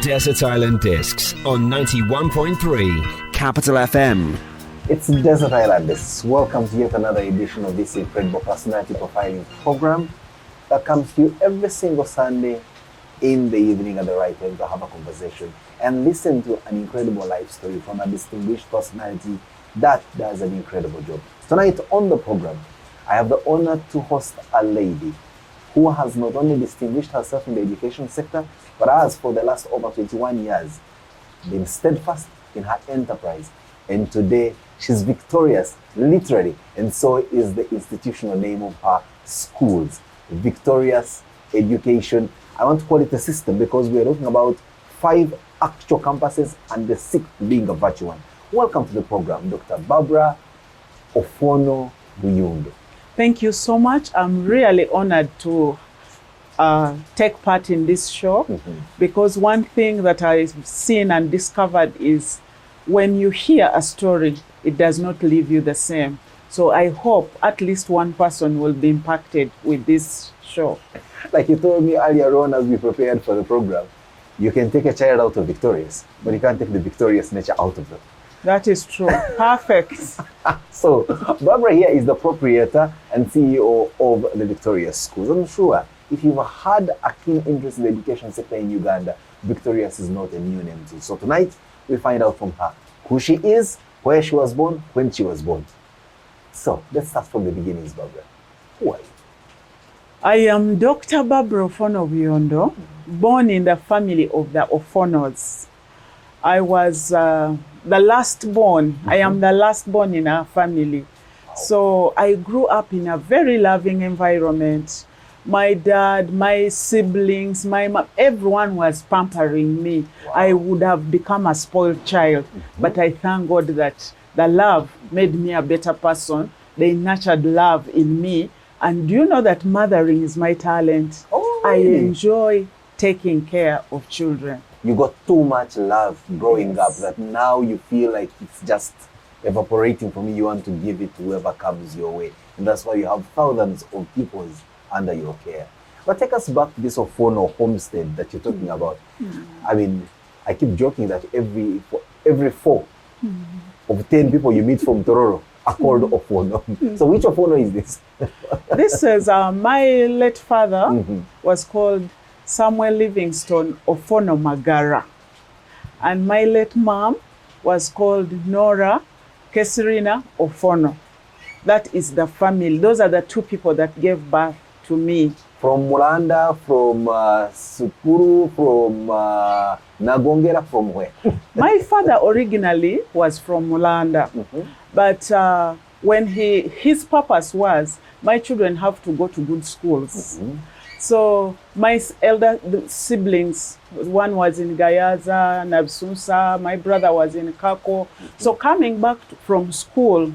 Desert Island Discs on 91.3 Capital FM. It's Desert Island Discs. Welcome to yet another edition of this incredible personality profiling program that comes to you every single Sunday in the evening at the right time to have a conversation and listen to an incredible life story from a distinguished personality that does an incredible job. Tonight on the program, I have the honor to host a lady who has not only distinguished herself in the education sector, but has for the last over 21 years been steadfast in her enterprise. And today she's victorious, literally, and so is the institutional name of her schools, Victorious Education. I want to call it a system because we're talking about 5 actual campuses and the 6th being a virtual one. Welcome to the program, Dr. Barbara Ofwono Buyondo. Thank you so much. I'm really honored to take part in this show because one thing that I've seen and discovered is when you hear a story, it does not leave you the same. So I hope at least one person will be impacted with this show. Like you told me earlier on as we prepared for the program, you can take a child out of Victorious, but you can't take the victorious nature out of them. That is true. Perfect. So Barbara here is the proprietor and CEO of the Victorious Schools. I'm sure if you've had a keen interest in the education sector in Uganda, Victorious is not a new name to you. So tonight we find out from her who she is, where she was born, when she was born. So let's start from the beginnings, Barbara. Who are you? I am Dr. Barbara Ofwono Buyondo, born in the family of the Ofwonos. I was the last born. I am the last born in our family. So I grew up in a very loving environment. My dad, my siblings, my mom, everyone was pampering me. Wow. I would have become a spoiled child, but I thank God that the love made me a better person. They nurtured love in me. And do you know that mothering is my talent? Oh, really? I enjoy taking care of children. You got too much love growing up that now you feel like it's just evaporating from you. You want to give it to whoever comes your way. And that's why you have thousands of people under your care. But take us back to this Ofwono homestead that you're talking about. I mean, I keep joking that every 4 of 10 people you meet from Tororo are called Ofwono. So which Ofwono is this? This is my late father was called Samuel Livingstone Ofwono Magara. And my late mom was called Nora Kesirina Ofwono. That is the family. Those are the 2 people that gave birth to me. From Mulanda, from Sukuru, from Nagongera, from where? My father originally was from Mulanda. But when his purpose was, my children have to go to good schools. So my elder siblings, one was in Gayaza, Nabsunsa, my brother was in Kako. So coming back from school,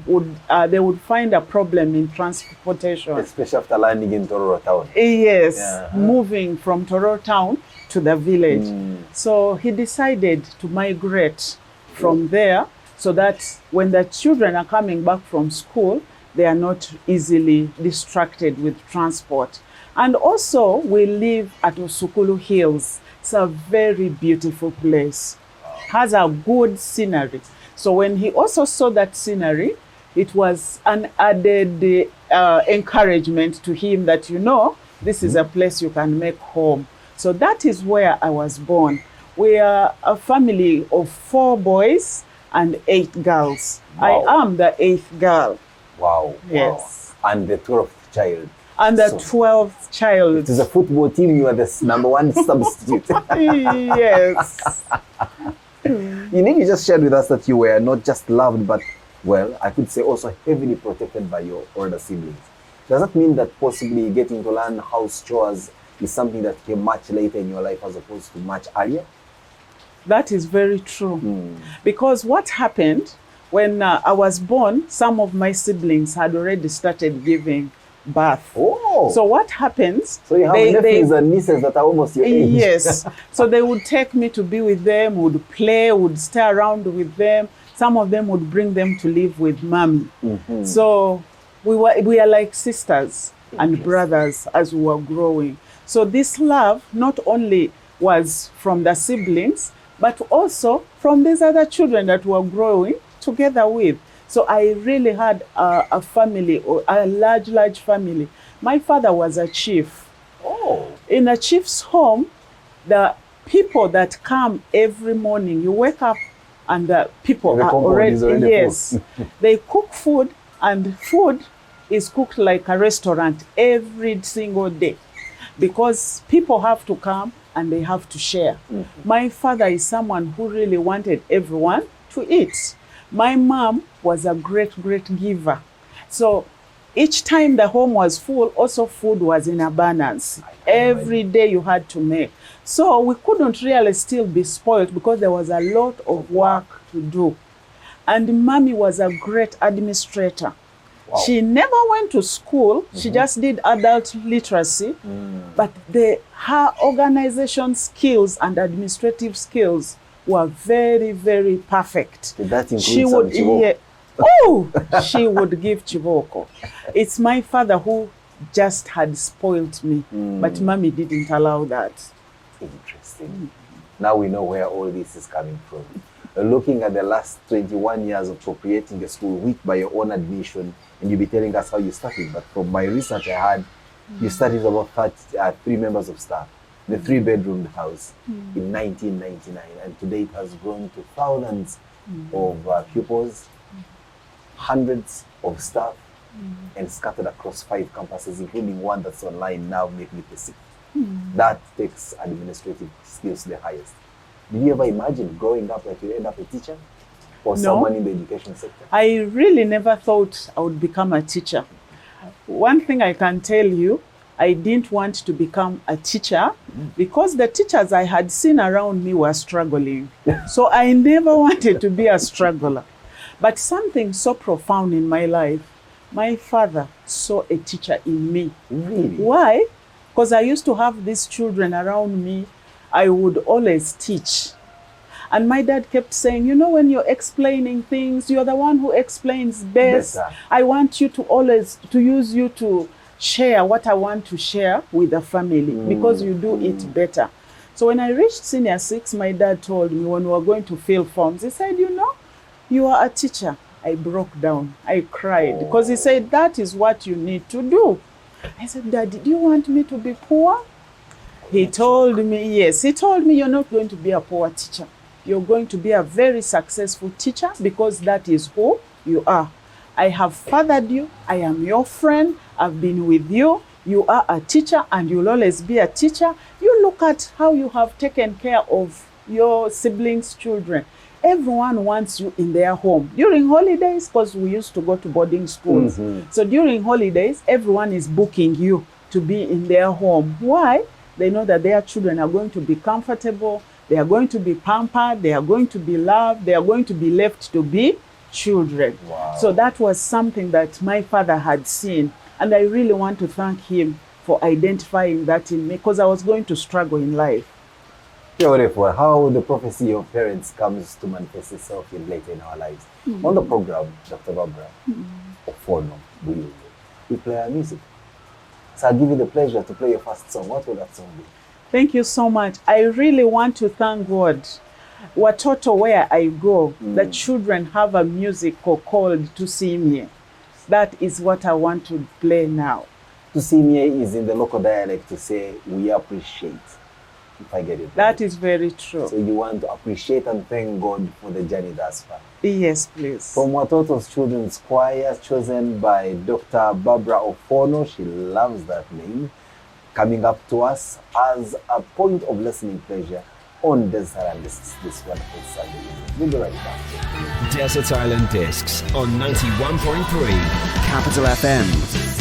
they would find a problem in transportation. Especially after landing in Tororo town. Yes, moving from Tororo town to the village. So he decided to migrate from there so that when the children are coming back from school, they are not easily distracted with transport. And also, we live at Usukulu Hills. It's a very beautiful place. Has a good scenery. So when he also saw that scenery, it was an added encouragement to him that, you know, this is a place you can make home. So that is where I was born. We are a family of 4 boys and 8 girls. Wow. I am the 8th girl. Wow. Yes. Wow. And the 12th child. And the 12th child. It is a football team, you are the number 1 substitute. Yes. You need to just share with us that you were not just loved, but, well, I could say also heavily protected by your older siblings. Does that mean that possibly getting to learn house chores is something that came much later in your life as opposed to much earlier? That is very true. Because what happened, when I was born, some of my siblings had already started giving birth. Oh. So what happens? So you have nephews and nieces that are almost your age. Yes. So they would take me to be with them, would play, would stay around with them. Some of them would bring them to live with mommy. So we are like sisters and brothers as we were growing. So this love not only was from the siblings, but also from these other children that were growing together with. So I really had a family, or a large family. My father was a chief. Oh. In a chief's home, the people that come every morning, you wake up and the people The are compound already, is already yes, full. they cook food, and food is cooked like a restaurant every single day, because people have to come and they have to share. My father is someone who really wanted everyone to eat. My mom was a great giver. So each time the home was full, also food was in abundance. Every day you had to make. So we couldn't really still be spoiled, because there was a lot of work to do. And mommy was a great administrator. Wow. She never went to school. She just did adult literacy. But her organization skills and administrative skills were very perfect. Did that include She some would, chiboko? she would give chiboko. It's my father who just had spoiled me, but mommy didn't allow that. Interesting. Now we know where all this is coming from. Looking at the last 21 years of appropriating a school week by your own admission, and you'll be telling us how you started. But from my research I had, you started about 3 members of staff, the 3-bedroom house in 1999, and today it has grown to thousands of pupils, hundreds of staff, and scattered across 5 campuses, including one that's online now, Magnificent. That takes administrative skills to the highest. Did you ever imagine growing up that you end up a teacher or someone in the education sector? I really never thought I would become a teacher. One thing I can tell you, I didn't want to become a teacher because the teachers I had seen around me were struggling. So I never wanted to be a struggler. But something so profound in my life, my father saw a teacher in me. Really? Why? Because I used to have these children around me. I would always teach. And my dad kept saying, you know, when you're explaining things, you're the one who explains best. Better. I want you to always, to use you to share what I want to share with the family because you do it better. So when I reached senior 6, my dad told me when we were going to fill forms, he said, you know, you are a teacher. I broke down. I cried because he said, that is what you need to do. I said, Dad, did you want me to be poor? He told me, yes. He told me, you're not going to be a poor teacher. You're going to be a very successful teacher because that is who you are. I have fathered you. I am your friend. I've been with you. You are a teacher and you'll always be a teacher. You look at how you have taken care of your siblings' children. Everyone wants you in their home. During holidays, because we used to go to boarding schools. So during holidays, everyone is booking you to be in their home. Why? They know that their children are going to be comfortable. They are going to be pampered. They are going to be loved. They are going to be left to be children. Wow. So that was something that my father had seen. And I really want to thank him for identifying that in me because I was going to struggle in life. Beautiful. How the prophecy of parents comes to manifest itself later in our lives. On the program, Dr. Barbara Ofwono Buyondo, we play our music. So I'll give you the pleasure to play your first song. What will that song be? Thank you so much. I really want to thank God. Watoto, where I go, the children have a musical called To See Me. That is what I want to play now. To see me is in the local dialect to say, we appreciate, if I get it right. That is very true. So you want to appreciate and thank God for the journey thus far. Yes, please. From Watoto's Children's Choir, chosen by Dr. Barbara Ofwono, she loves that name, coming up to us as a point of listening pleasure on Desert Island Discs this wonderful Sunday evening. We'll be right back. Desert Island Discs on 91.3 Capital FM.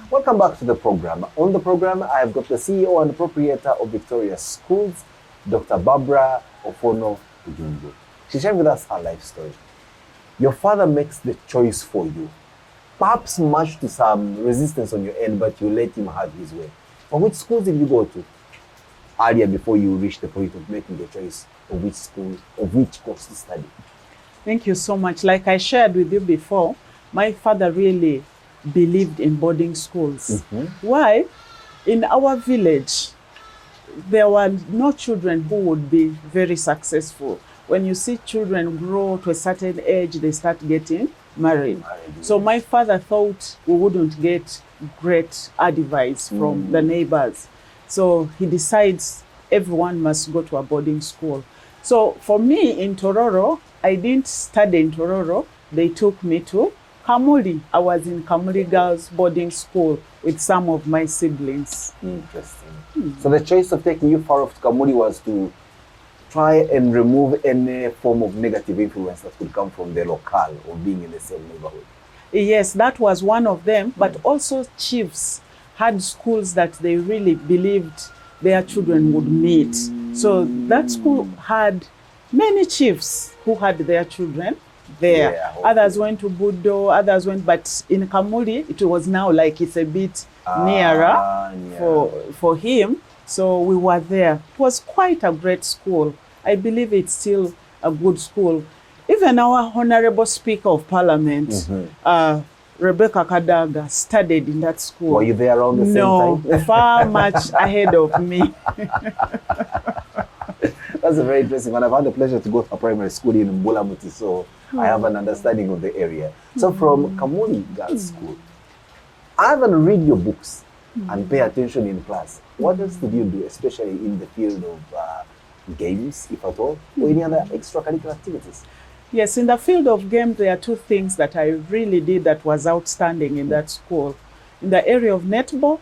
Welcome back to the program. On the program, I've got the CEO and proprietor of Victoria Schools, Dr. Barbara Ofwono Buyondo. She shared with us her life story. Your father makes the choice for you. Perhaps much to some resistance on your end, but you let him have his way. But which schools did you go to earlier before you reached the point of making the choice of which school, of which course to study? Thank you so much. Like I shared with you before, my father really believed in boarding schools. Why? In our village, there were no children who would be very successful. When you see children grow to a certain age, they start getting married. So my father thought we wouldn't get great advice from the neighbors. So he decides everyone must go to a boarding school. So for me in Tororo, I didn't study in Tororo. They took me to Kamuli. I was in Kamuli Girls Boarding School with some of my siblings. Interesting. So the choice of taking you far off to Kamuli was to try and remove any form of negative influence that could come from the locale or being in the same neighborhood. Yes, that was one of them. But also chiefs had schools that they really believed their children would meet. So that school had many chiefs who had their children there. Yeah, okay. Others went to Budo, others went, but in Kamuli, it was now like it's a bit nearer for him. So we were there. It was quite a great school. I believe it's still a good school. Even our Honorable Speaker of Parliament, Rebecca Kadaga, studied in that school. Were you there around the same time? No, far much ahead of me. That's a very interesting one. I've had the pleasure to go to a primary school in Mbulamuti, so I have an understanding of the area. So from Kamuli Girls School, other than read your books and pay attention in class, what else did you do, especially in the field of games, if at all, or any other extracurricular activities? Yes, in the field of games, there are two things that I really did that was outstanding in that school. In the area of netball,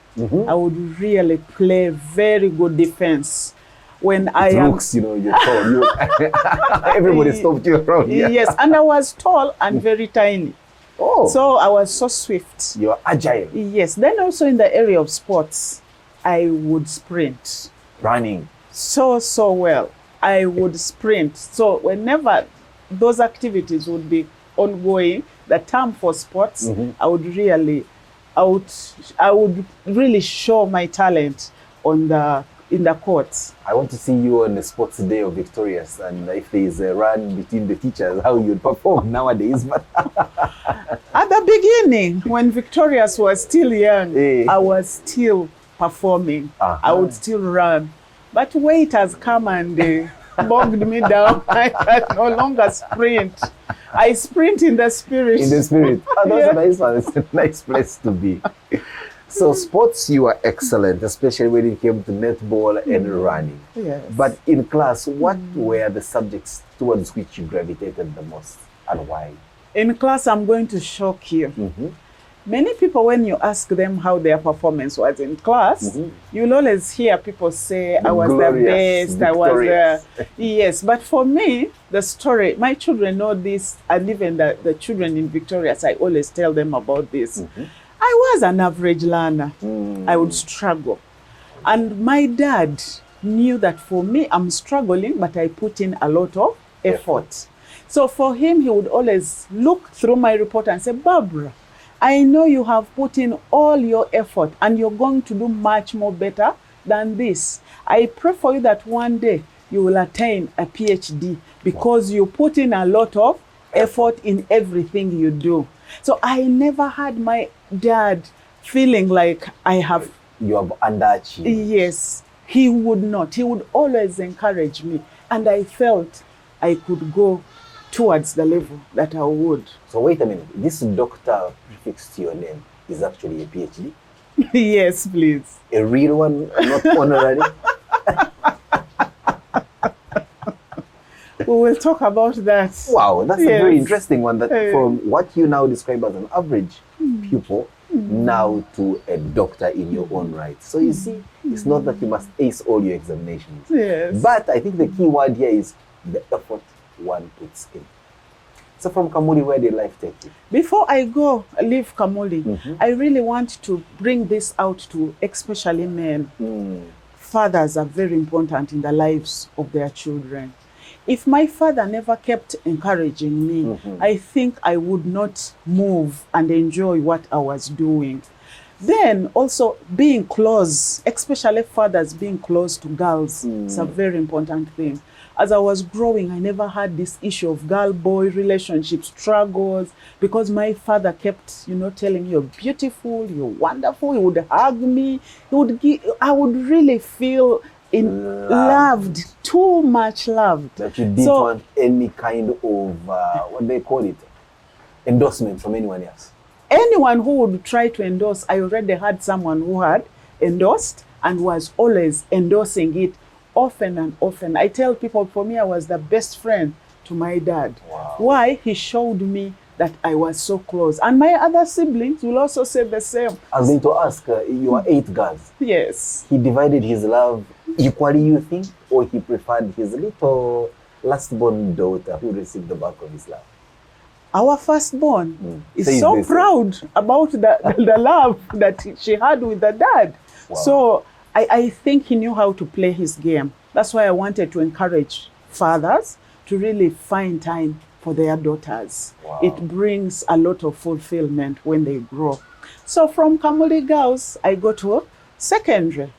I would really play very good defense. When Looks, you're tall. Everybody stopped you around here. Yes, and I was tall and very tiny. Oh. So I was so swift. You're agile. Yes. Then also in the area of sports, I would sprint. Running. So well. I would sprint. So whenever those activities would be ongoing, the term for sports, I would really show my talent in the courts. I want to see you on the sports day of Victorious, and if there is a run between the teachers, how you'd perform nowadays. But at the beginning, when Victorious was still young, I was still performing. I would still run. But weight has come and bogged me down. I can no longer sprint. I sprint in the spirit. In the spirit. Oh, that's a nice one. It's a nice place to be. So sports, you are excellent, especially when it came to netball and running. Yes. But in class, what were the subjects towards which you gravitated the most, and why? In class, I'm going to shock you. Many people, when you ask them how their performance was in class, you'll always hear people say, I was the best, I was there. Yes, but for me, the story, my children know this, and even the children in Victorious, I always tell them about this. I was an average learner. I would struggle. And my dad knew that for me, I'm struggling, but I put in a lot of effort. So for him, he would always look through my report and say, Barbara, I know you have put in all your effort and you're going to do much more better than this. I pray for you that one day you will attain a PhD because you put in a lot of effort in everything you do. So I never had my dad feeling like you have underachieved. Yes, he would not. He would always encourage me. And I felt I could go towards the level that I would. So wait a minute. This doctor prefix to your name is actually a PhD? Yes, please. A real one, not honorary? We will talk about that. Wow, that's a very interesting one. That from what you now describe as an average pupil, now to a doctor in your own right. So you see, it's not that you must ace all your examinations. Yes. But I think the key word here is the effort one puts in. So from Kamuli, where did life take you? Before I leave Kamuli, I really want to bring this out to especially men. Fathers are very important in the lives of their children. If my father never kept encouraging me, I think I would not move and enjoy what I was doing. Then also being close, especially fathers being close to girls, is a very important thing. as I was growing, I never had this issue of girl-boy relationship struggles, because my father kept, telling me, you're beautiful, you're wonderful. He would hug me. I would really feel loved, too much loved. That you didn't want any kind of, what they call it, endorsement from anyone else. Anyone who would try to endorse, I already had someone who had endorsed and was always endorsing it often and often. I tell people, for me, I was the best friend to my dad. Wow. Why? He showed me that I was so close. And my other siblings will also say the same. I was going to ask, you are 8 girls. Yes. He divided his love equally, you think, or he preferred his little last-born daughter who received the bulk of his love? Our firstborn is so proud about the love that she had with the dad. Wow. So I think he knew how to play his game. That's why I wanted to encourage fathers to really find time for their daughters. Wow. It brings a lot of fulfillment when they grow. So from Kamuli Girls, I go to secondary.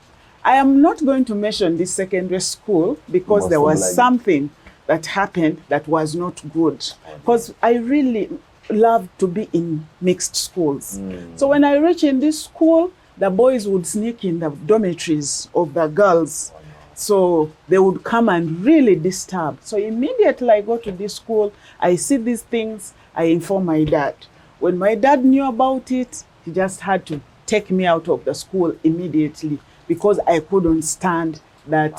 I am not going to mention this secondary school because there was something that happened that was not good. Because I really love to be in mixed schools. So when I reach in this school, the boys would sneak in the dormitories of the girls. So they would come and really disturb. So immediately I go to this school, I see these things, I inform my dad. When my dad knew about it, he just had to take me out of the school immediately because I couldn't stand that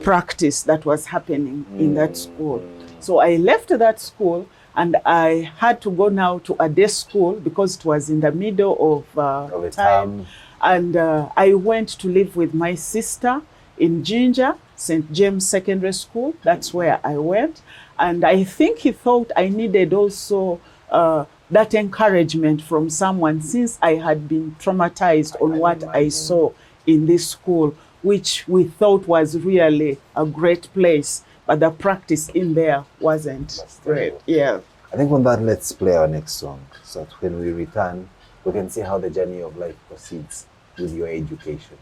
practice that was happening in that school. So I left that school and I had to go now to a day school because it was in the middle of time. And I went to live with my sister in Ginger, St. James Secondary School. That's where I went. And I think he thought I needed also that encouragement from someone, since I had been traumatized on what I saw in this school, which we thought was really a great place, but the practice in there wasn't great. Yeah. I think on that, let's play our next song, so that when we return, we can see how the journey of life proceeds with your education,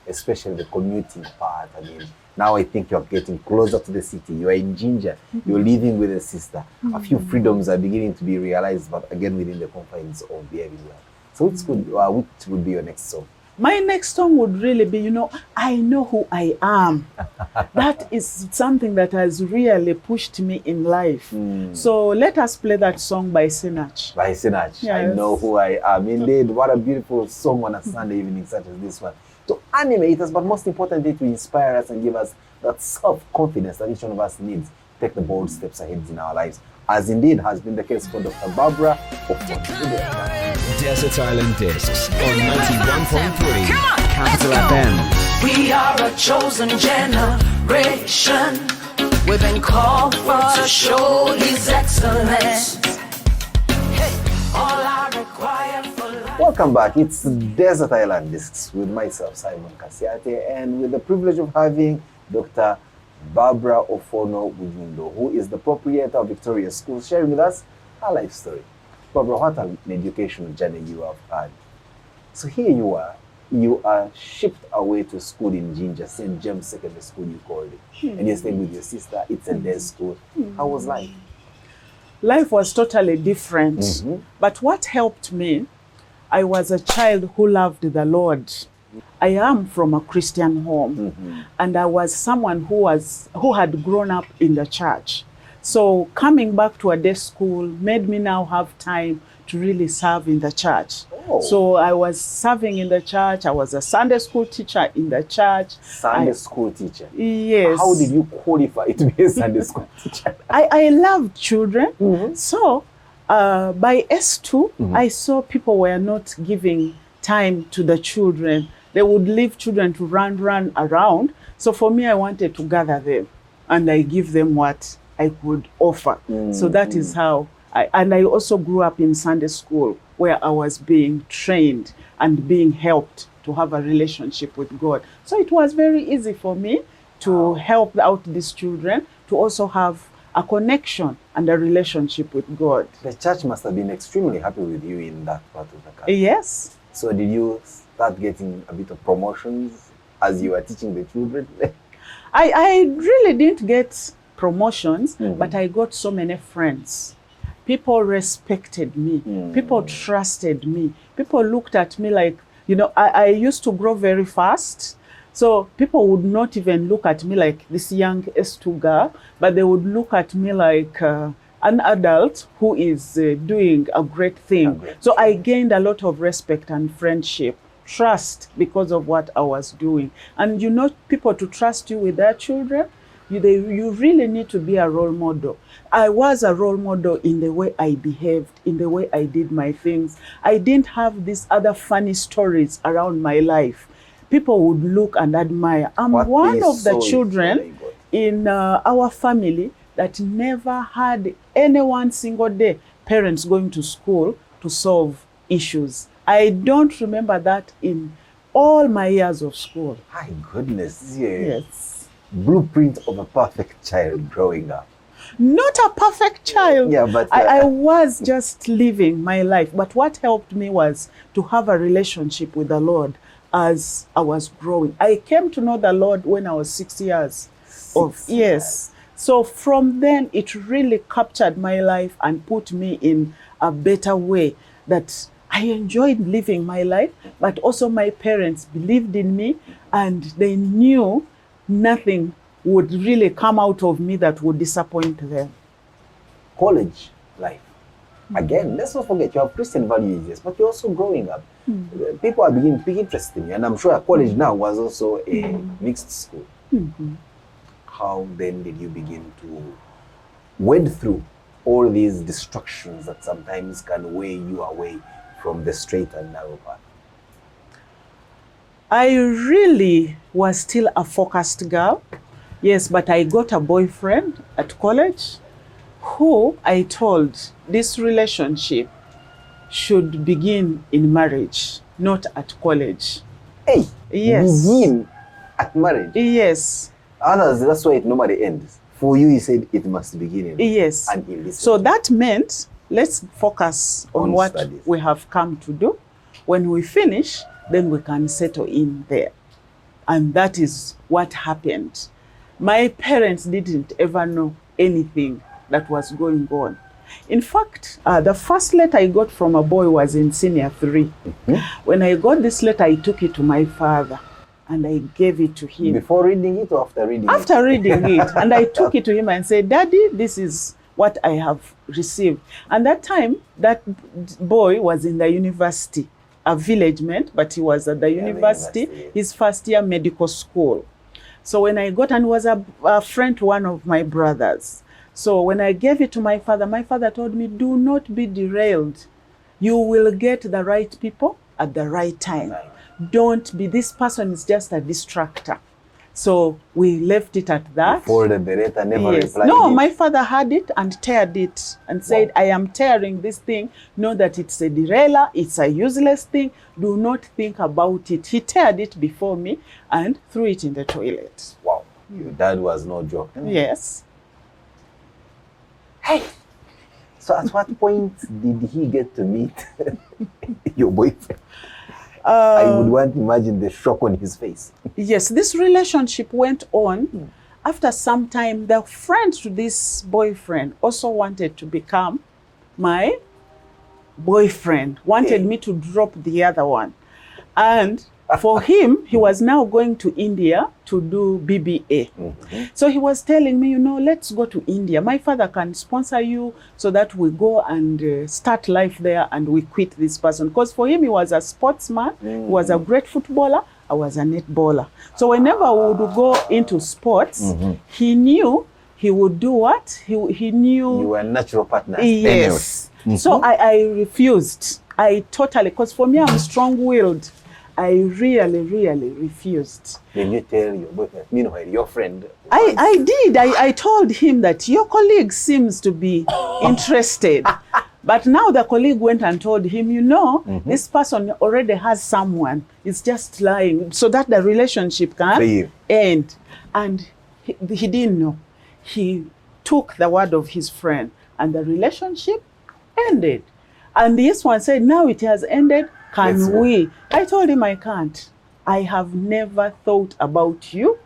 especially the commuting part. I mean, now I think you're getting closer to the city. You are in Ginger. You're living with a sister. A few freedoms are beginning to be realized, but again within the confines of behaving well. So which would be your next song? My next song would really be, I Know Who I Am. That is something that has really pushed me in life. So let us play that song by Sinach. By Sinach. Yes. I Know Who I Am. Indeed, what a beautiful song on a Sunday evening such as this one. To animate us, but most importantly, to inspire us and give us that self-confidence that each one of us needs to take the bold steps ahead in our lives, as indeed has been the case for Dr. Barbara Ofwono Buyondo. Desert Island Discs on 91.3 Capital FM. We are a chosen generation. We've been called for to show His excellence. All I require for life. Welcome back. It's Desert Island Discs with myself, Simon Kasyate, and with the privilege of having Dr. Barbara Ofwono Buyondo, who is the proprietor of Victoria School, sharing with us her life story. Barbara, what an educational journey you have had. So here you are shipped away to school in Ginger, St. James Secondary School you called it, and you're staying with your sister. It's a day school. How was life? Life was totally different. But what helped me, I was a child who loved the Lord. I am from a Christian home, and I was someone who had grown up in the church. So coming back to a day school made me now have time to really serve in the church. So I was serving in the church. I was a Sunday school teacher in the church. Sunday school teacher? Yes. How did you qualify to be a Sunday school teacher? I loved children. So by S2, I saw people were not giving time to the children. They would leave children to run around. So for me, I wanted to gather them and I give them what I could offer. So that is how I also grew up in Sunday school, where I was being trained and being helped to have a relationship with God. So it was very easy for me to help out these children to also have a connection and a relationship with God. The church must have been extremely happy with you in that part of the country. Yes. So did you start getting a bit of promotions as you were teaching the children? I really didn't get promotions, but I got so many friends. People respected me. People trusted me. People looked at me like, you know, I used to grow very fast. So people would not even look at me like this young S2 girl, but they would look at me like an adult who is doing a great thing. So I gained a lot of respect and friendship, trust because of what I was doing. And you know, people to trust you with their children, you really need to be a role model. I was a role model in the way I behaved, in the way I did my things. I didn't have these other funny stories around my life. People would look and admire. I'm one of the children in our family that never had any one single day parents going to school to solve issues. I don't remember that in all my years of school. My goodness. Yeah. Yes. Blueprint of a perfect child growing up. Not a perfect child. Yeah, but I was just living my life. But what helped me was to have a relationship with the Lord as I was growing. I came to know the Lord when I was 6 years of yes. So from then, it really captured my life and put me in a better way, that I enjoyed living my life, but also my parents believed in me and they knew nothing would really come out of me that would disappoint them. College life. Again, let's not forget, you have Christian values, yes, but you're also growing up. People are beginning to pick interest in you, and I'm sure college now was also a mixed school. How then did you begin to wade through all these distractions that sometimes can weigh you away from the straight and narrow path? I really was still a focused girl. Yes, but I got a boyfriend at college who I told this relationship should begin in marriage, not at college. Hey, yes. Begin at marriage? Yes. Others, that's why it normally ends. For you, you said it must begin in yes. So that meant, let's focus on what studies we have come to do. When we finish, then we can settle in there. And that is what happened. My parents didn't ever know anything that was going on. In fact, the first letter I got from a boy was in senior 3. When I got this letter, I took it to my father and I gave it to him. Before reading it or after reading it? After reading it. And I took it to him and said, Daddy, this is what I have received. And that time, that boy was in the university, a villagement, but he was at the university, his first year medical school. So when I got, and was a friend to one of my brothers. So when I gave it to my father told me, do not be derailed. You will get the right people at the right time. Don't be, this person is just a distractor. So we left it at that. You folded the letter, never replied. No, my father had it and teared it and said, I am tearing this thing. Know that it's a derailer, it's a useless thing. Do not think about it. He teared it before me and threw it in the toilet. Wow, your dad was no joke. Yes. Hey, so at what point did he get to meet your boyfriend? I would want to imagine the shock on his face. Yes, this relationship went on. After some time, the friend to this boyfriend also wanted to become my boyfriend, wanted me to drop the other one. And for him, he was now going to India to do BBA. So he was telling me, you know, let's go to India. My father can sponsor you so that we go and start life there and we quit this person. Because for him, he was a sportsman. He was a great footballer. I was a netballer. So whenever we would go into sports, he knew he would do what? He knew. You were a natural partner. Yes. So I refused. I totally, because for me, I'm strong-willed. I really, really refused. Did you tell your boyfriend, meanwhile, your friend? I did. I told him that your colleague seems to be interested. But now the colleague went and told him, you know, this person already has someone. It's just lying so that the relationship can end. And he didn't know. He took the word of his friend and the relationship ended. And this one said, now it has ended. Can we? I told him I can't. I have never thought about you.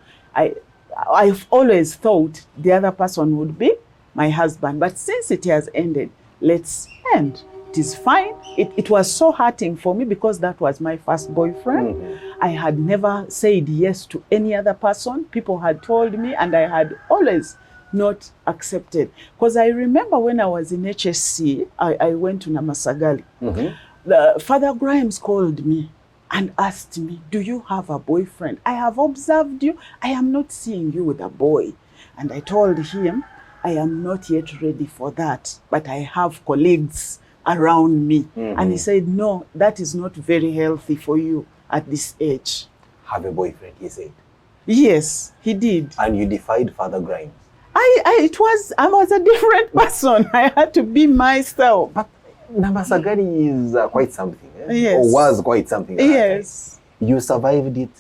I've always thought the other person would be my husband. But since it has ended, let's end. It is fine. It was so hurting for me because that was my first boyfriend. I had never said yes to any other person. People had told me, and I had always not accepted. Because I remember when I was in HSC, I went to Namasagali. Father Grimes called me and asked me, do you have a boyfriend? I have observed you. I am not seeing you with a boy. And I told him, I am not yet ready for that, but I have colleagues around me. And he said, no, that is not very healthy for you at this age. Have a boyfriend, he said. Yes, he did. And you defied Father Grimes. I was a different person. I had to be myself. But Namasagari is quite something. Yes. Or was quite something. Yes. You survived it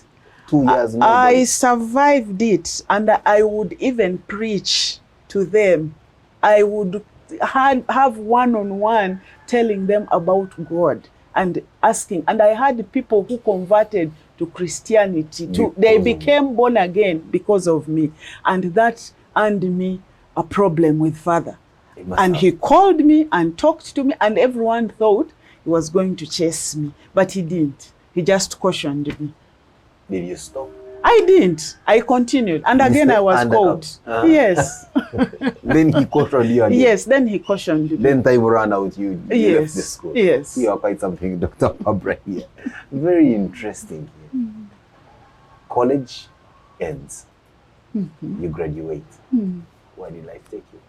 2 years. I survived it, and I would even preach to them. I would have one-on-one telling them about God and asking. And I had people who converted to Christianity. They became born again because of me. And that earned me a problem with Father. And he called me and talked to me, and everyone thought he was going to chase me. But he didn't. He just cautioned me. Did you stop? I didn't. I continued. And again, I was caught. Yes. Then he cautioned you again. Yes, then he cautioned me. Then time ran out, you left the school. Yes. You are quite something, Dr. Fabra here. Very interesting here. College ends. You graduate. Where did life take you?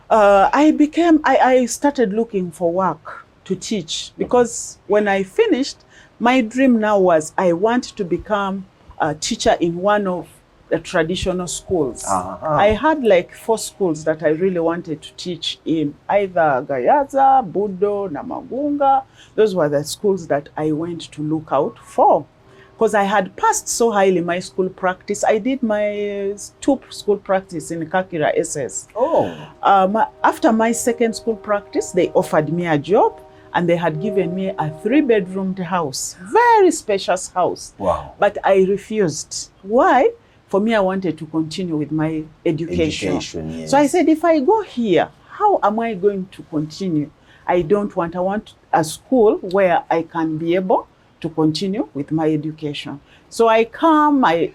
I started looking for work to teach, because when I finished, my dream now was I want to become a teacher in one of the traditional schools. I had like 4 schools that I really wanted to teach in, either Gayaza, Budo, Namagunga. Those were the schools that I went to look out for, because I had passed so highly my school practice. I did my 2 school practice in Kakira SS. After my 2nd school practice, they offered me a job, and they had given me a 3-bedroomed house, very spacious house. Wow. But I refused. Why? For me, I wanted to continue with my education. Yes. So I said, if I go here, how am I going to continue? I want a school where I can be able to continue with my education. So I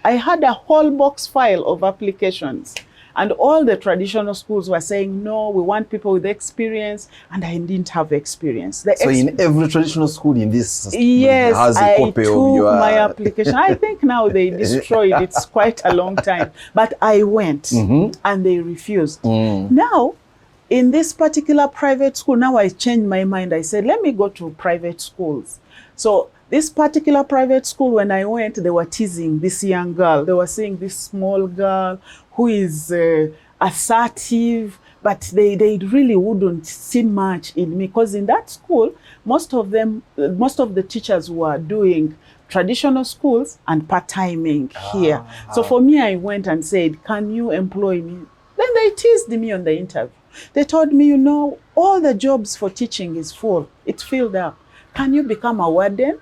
had a whole box file of applications. And all the traditional schools were saying, no, we want people with experience, and I didn't have experience. So in every traditional school in this yes, has a copy I took of your my application. I think now they destroyed it. It's quite a long time. But I went, and they refused. Now, in this particular private school, now I changed my mind. I said, let me go to private schools. So this particular private school, when I went, they were teasing this young girl. They were saying this small girl who is assertive, but they really wouldn't see much in me, because in that school, most of the teachers were doing traditional schools and part-timing here. So for me, I went and said, can you employ me? Then they teased me on the interview. They told me, all the jobs for teaching is full. It's filled up. Can you become a warden?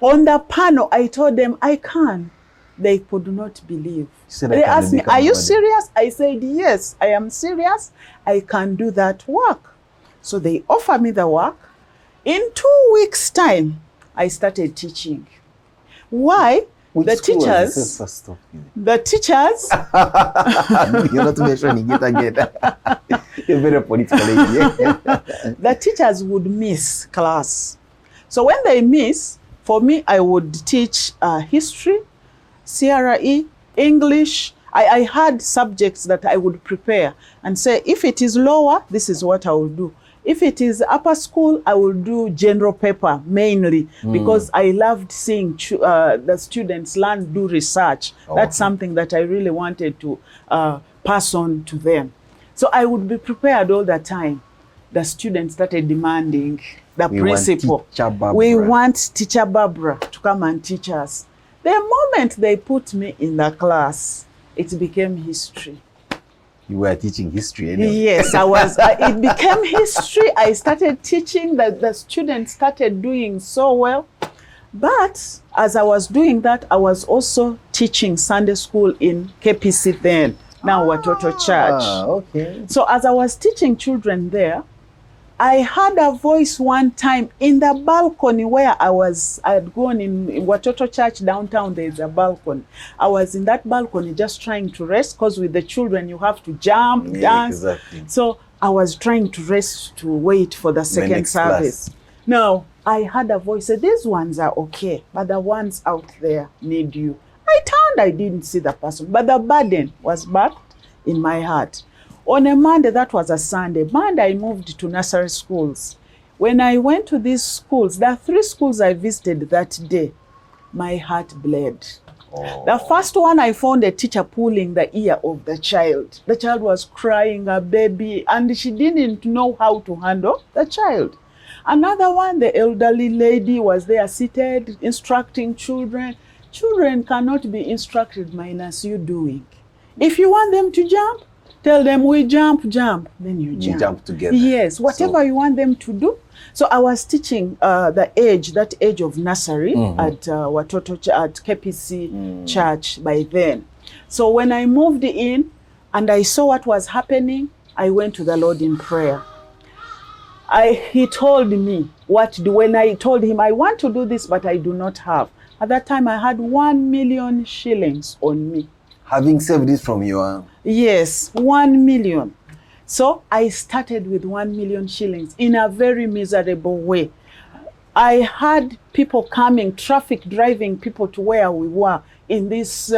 On the panel, I told them I can. They could not believe. They asked me, are you serious? I said, yes, I am serious. I can do that work. So they offered me the work. In 2 weeks' time, I started teaching. Why? The teachers. You're not mentioning it again. You're very political. The teachers would miss class. So when they miss, for me, I would teach history, CRE, English. I had subjects that I would prepare and say, if it is lower, this is what I will do. If it is upper school, I will do general paper mainly, because I loved seeing the students learn, do research. That's something that I really wanted to pass on to them. So I would be prepared all the time. The students started demanding the principal. We want Teacher Barbara to come and teach us. The moment they put me in the class, it became history. You were teaching history anyway. Yes, I was. It became history. I started teaching. The students started doing so well. But as I was doing that, I was also teaching Sunday school in KPC then, now Watoto Church. Okay. So as I was teaching children there, I heard a voice one time in the balcony where I had gone in Watoto Church downtown. There's a balcony. I was in that balcony just trying to rest, because with the children you have to jump, dance. Exactly. So I was trying to rest to wait for the second next service. class. Now I heard a voice say, these ones are okay, but the ones out there need you. I turned, I didn't see the person, but the burden was back in my heart. On a Monday, that was a Sunday. Monday, I moved to nursery schools. When I went to these schools, there are 3 schools I visited that day. My heart bled. Oh. The first one, I found a teacher pulling the ear of the child. The child was crying, a baby, and she didn't know how to handle the child. Another one, the elderly lady was there seated, instructing children. Children cannot be instructed minus you doing. If you want them to jump, tell them we jump, then you jump. You jump together. Yes, whatever you want them to do. So I was teaching that age of nursery at Watoto at KPC Church by then. So when I moved in and I saw what was happening, I went to the Lord in prayer. He told me what to do. When I told him, I want to do this, but I do not have. At that time, I had 1 million shillings on me. Having saved it from your... Yes, 1 million. So I started with 1 million shillings in a very miserable way. I had people coming, traffic driving people to where we were in this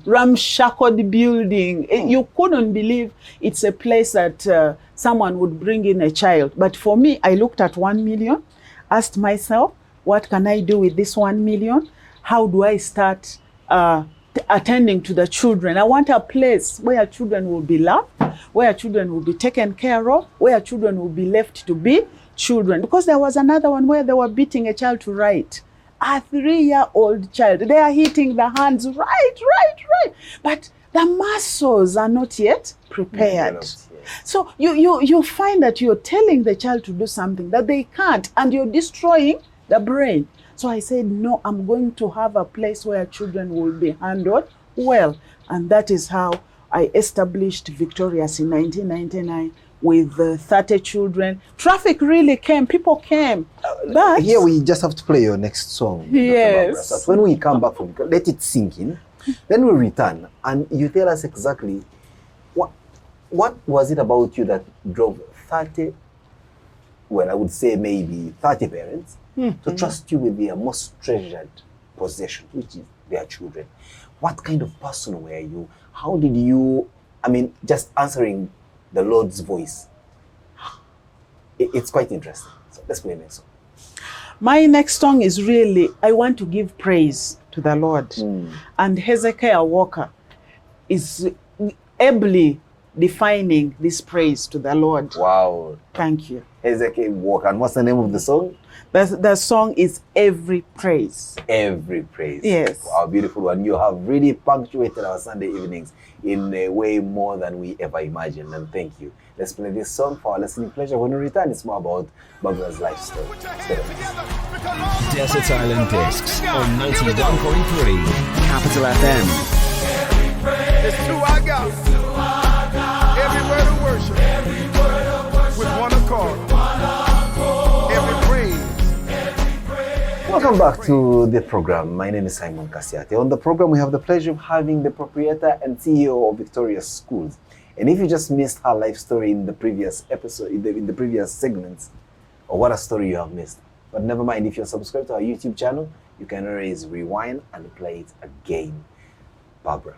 ramshackle building. You couldn't believe it's a place that someone would bring in a child. But for me, I looked at 1 million, asked myself, what can I do with this 1 million? How do I start attending to the children? I want a place where children will be loved, where children will be taken care of, where children will be left to be children. Because there was another one where they were beating a child to write. A 3-year-old child. They are hitting the hands, right. But the muscles are not yet prepared. So you find that you're telling the child to do something that they can't, and you're destroying the brain. So I said, no, I'm going to have a place where children will be handled well. And that is how I established Victorious in 1999 with 30 children. Traffic really came, people came. But here we just have to play your next song. Yes. So when we come back from, let it sink in. Then we return and you tell us exactly what was it about you that drove 30, well, I would say maybe 30 parents to trust you with their most treasured possession, which is their children. What kind of person were you? How did you, just answering the Lord's voice? It's quite interesting. So let's play next song. My next song is really, I want to give praise to the Lord. And Hezekiah Walker is ably defining this praise to the Lord. Wow. Thank you. Hezekiah Walker. And what's the name of the song? The song is Every Praise. Every Praise. Yes. Wow, beautiful one. You have really punctuated our Sunday evenings in a way more than we ever imagined. And thank you. Let's play this song for our listening pleasure. When we return, it's more about Barbara's life story. Stay with us. Desert Island Discs on 91.3 Capital FM. It's true, I got every word of worship with one accord. Every praise. Welcome back to the program. My name is Simon Kasyate. On the program, we have the pleasure of having the proprietor and CEO of Victorious Schools. And if you just missed her life story in the previous episode, in the previous segments, or what a story you have missed. But never mind, if you're subscribed to our YouTube channel, you can always rewind and play it again. Barbara,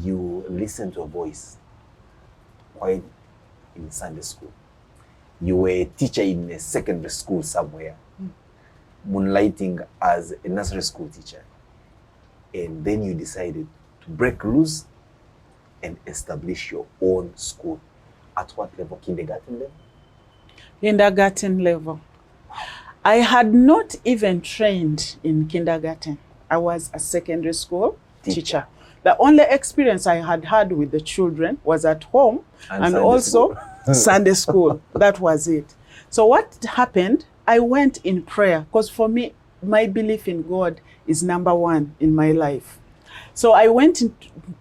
you listen to a voice quite in Sunday school. You were a teacher in a secondary school somewhere, moonlighting as a nursery school teacher. And then you decided to break loose and establish your own school. At what level? Kindergarten level? Kindergarten level. I had not even trained in kindergarten. I was a secondary school teacher. The only experience I had had with the children was at home and also Sunday school. That was it. So what happened, I went in prayer, because for me, my belief in God is number one in my life. So I went in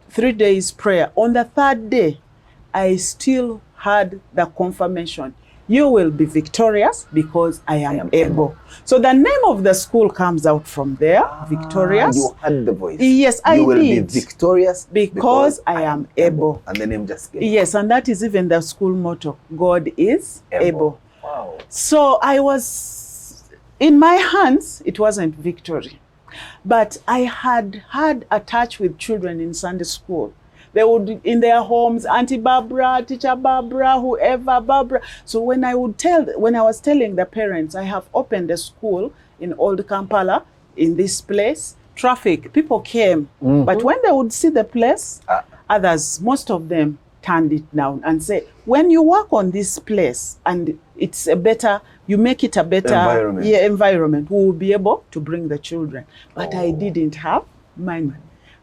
3 days prayer. On the third day, I still had the confirmation. You will be victorious because I am able. So the name of the school comes out from there, victorious. You had the voice. Yes, I did. You will be victorious because I am able. And the name just came. Yes, and that is even the school motto. God is able. Wow. So I was, in my hands, it wasn't victory. But I had had a touch with children in Sunday school. They would, in their homes, Auntie Barbara, Teacher Barbara, whoever, Barbara. So when I was telling the parents, I have opened a school in Old Kampala, in this place, traffic, people came. But when they would see the place, others, most of them turned it down and say, when you work on this place and it's a better, you make it a better environment, we will be able to bring the children. But I didn't have money.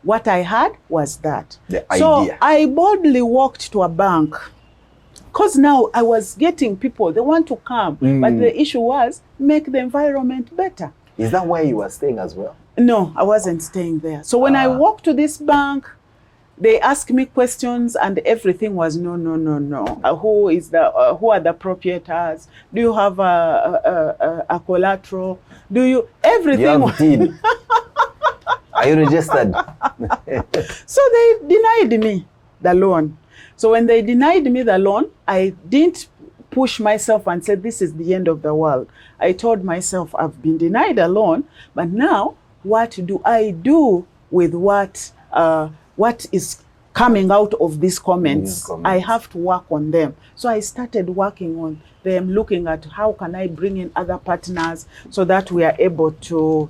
What I had was that. The so idea. I boldly walked to a bank, because now I was getting people, they want to come. But the issue was, make the environment better. Is that where you were staying as well? No, I wasn't staying there. So when I walked to this bank, they asked me questions and everything was no. Who are the proprietors? Do you have a collateral? Do you, everything. You have deed. Are you registered? So they denied me the loan. So when they denied me the loan, I didn't push myself and say, this is the end of the world. I told myself, I've been denied a loan, but now what do I do with what is coming out of these comments? I have to work on them. So I started working on them, looking at how can I bring in other partners so that we are able to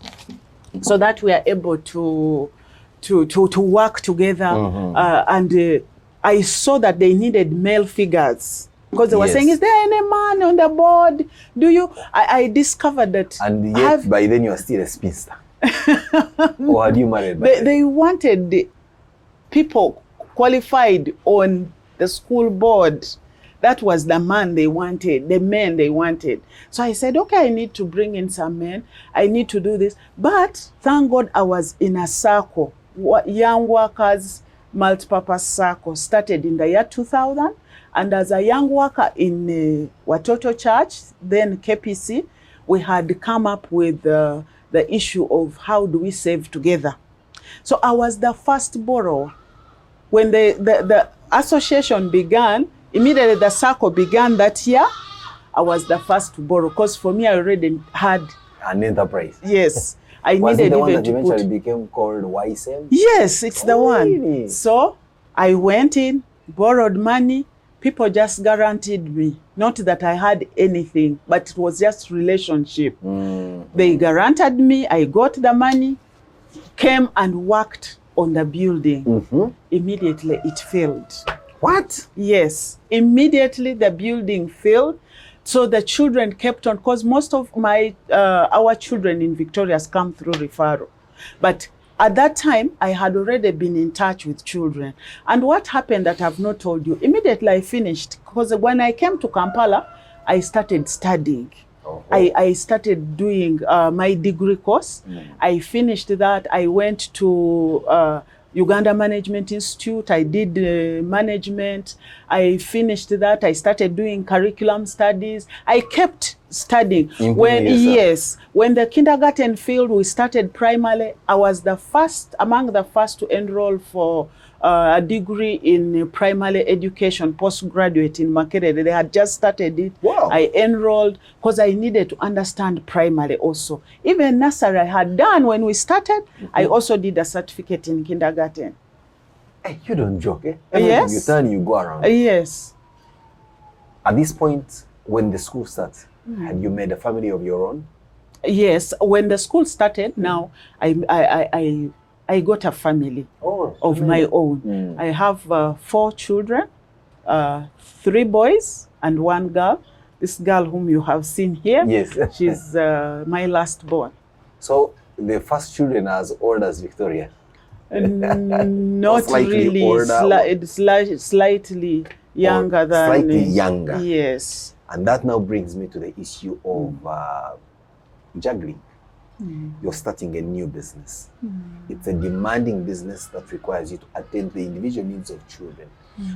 work together. And I saw that they needed male figures, because they were saying, is there any man on the board? Do you? I discovered that. And yet by then you are still a spinster. Or had you married? They wanted the people qualified on the school board. That was the man they wanted, the men they wanted. So I said, okay, I need to bring in some men. I need to do this. But thank God I was in a circle, young workers, multipurpose circle, started in the year 2000. And as a young worker in Watoto Church, then KPC, we had come up with the issue of how do we save together. So I was the first borrower. When the association began, immediately the circle began that year, I was the first to borrow, because for me I already had an enterprise. Yes. I was needed it the one even that to eventually became called YSM? Yes, it's the one. Really? So I went in, borrowed money. People just guaranteed me. Not that I had anything, but it was just relationship. They guaranteed me. I got the money, came and worked on the building. Immediately it failed. What? Yes. Immediately the building failed. So the children kept on, because most of our children in Victoria come through referral. But at that time, I had already been in touch with children. And what happened that I've not told you, immediately I finished, because when I came to Kampala, I started studying. I started doing my degree course. I finished that. I went to Uganda Management Institute. I did management. I finished that. I started doing curriculum studies. I kept studying. When the kindergarten field, we started primary. I was among the first to enroll for a degree in primary education, postgraduate in Makerere. They had just started it. Wow. I enrolled because I needed to understand primary also. Even nursery I had done when we started. I also did a certificate in kindergarten. Hey, you don't joke, eh? Yes. You turn, you go around. Yes. At this point, when the school starts, had you made a family of your own? Yes. When the school started, now I got a family of my own. I have 4 children, 3 boys and 1 girl. This girl whom you have seen here, she's my last born. So the first children are as old as Victoria? Not really. Older, slightly younger than... Slightly younger. Yes. And that now brings me to the issue of juggling. You're starting a new business. It's a demanding business that requires you to attend to the individual needs of children.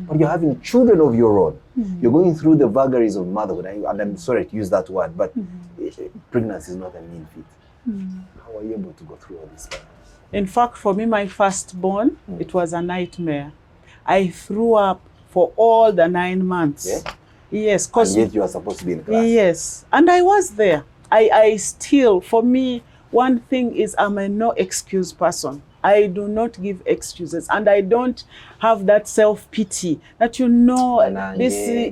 But you're having children of your own. You're going through the vagaries of motherhood. And I'm sorry to use that word, but pregnancy is not a mean feat. How are you able to go through all this? In fact, for me, my firstborn, it was a nightmare. I threw up for all the 9 months. Yeah? Yes. And yet you are supposed to be in class. Yes. And I was there. I still, for me, one thing is I'm a no excuse person. I do not give excuses, and I don't have that self-pity that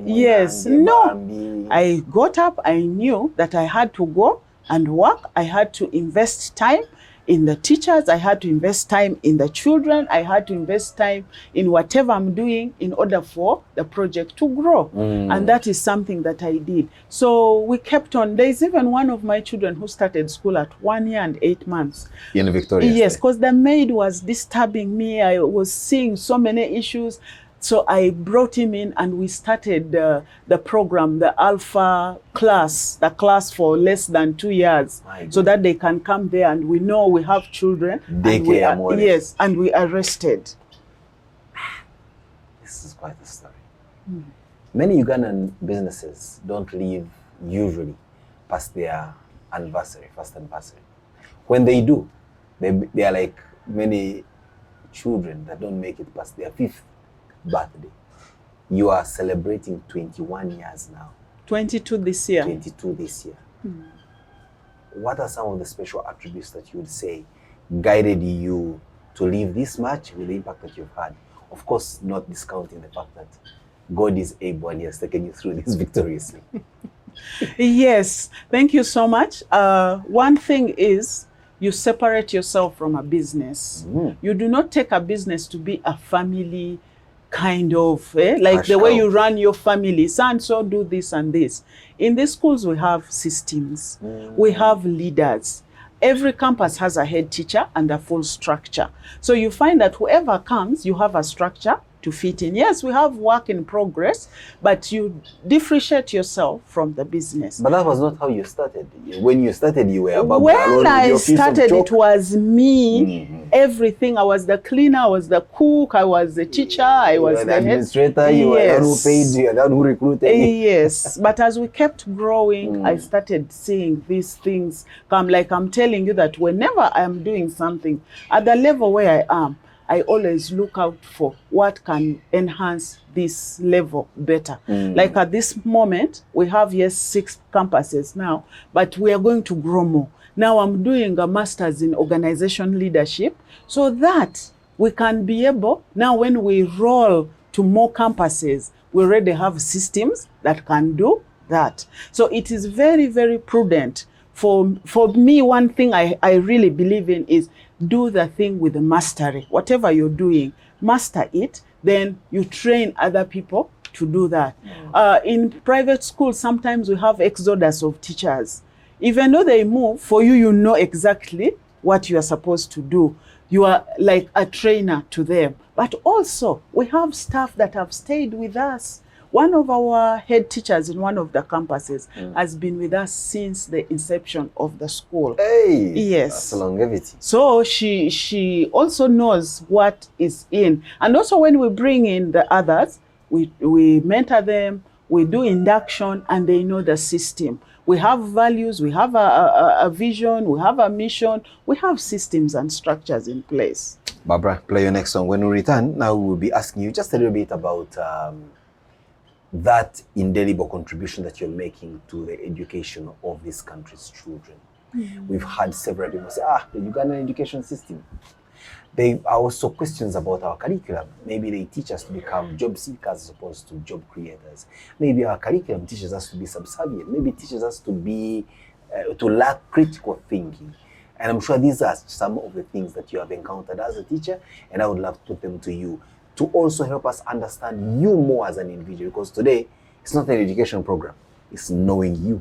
yes, no. I got up, I knew that I had to go and work. I had to invest time in the teachers, I had to invest time in the children, I had to invest time in whatever I'm doing in order for the project to grow. And that is something that I did. So we kept on. There's even one of my children who started school at 1 year and 8 months. In Victoria? Yes, because the maid was disturbing me. I was seeing so many issues. So I brought him in and we started the program, the Alpha class, the class for less than 2 years, so that they can come there and we know we have children. Yes, and we arrested. This is quite a story. Many Ugandan businesses don't leave usually past their first anniversary. When they do, they are like many children that don't make it past their 5th birthday. You are celebrating 21 years now. 22 this year. 22 this year. What are some of the special attributes that you would say guided you to live this much with the impact that you've had? Of course, not discounting the fact that God is able and He has taken you through this victoriously. Yes, thank you so much. One thing is, you separate yourself from a business. You do not take a business to be a family kind of, like the way you run your family. So and so do this and this. In the schools, we have systems. We have leaders. Every campus has a head teacher and a full structure. So you find that whoever comes, you have a structure to fit in. Yes, we have work in progress, but you differentiate yourself from the business. But that was not how you started. When you started, you were about when I started, it was me. Everything. I was the cleaner, I was the cook, I was the teacher, I was the administrator, you were the one who paid, you were the one who recruited. Yes, but as we kept growing, I started seeing these things come. Like I'm telling you that whenever I'm doing something at the level where I am, I always look out for what can enhance this level better. Like at this moment, we have 6 campuses now, but we are going to grow more. Now I'm doing a master's in organization leadership so that we can be able, now when we roll to more campuses, we already have systems that can do that. So it is very, very prudent. For me, one thing I really believe in is do the thing with the mastery. Whatever you're doing, master it, then you train other people to do that. In private schools, sometimes we have exodus of teachers. Even though they move, for you, you know exactly what you are supposed to do. You are like a trainer to them. But also, we have staff that have stayed with us. One of our head teachers in one of the campuses has been with us since the inception of the school. Hey, yes, that's longevity. So she also knows what is in. And also when we bring in the others, we mentor them, we do induction, and they know the system. We have values, we have a vision, we have a mission, we have systems and structures in place. Barbara, play your next song. When we return, now we'll be asking you just a little bit about that indelible contribution that you're making to the education of this country's children. We've had several people say, the Ugandan education system. There are also questions about our curriculum. Maybe they teach us to become job seekers as opposed to job creators. Maybe our curriculum teaches us to be subservient. Maybe it teaches us to be, to lack critical thinking. And I'm sure these are some of the things that you have encountered as a teacher, and I would love to put them to you to also help us understand you more as an individual, because today it's not an education program, it's knowing you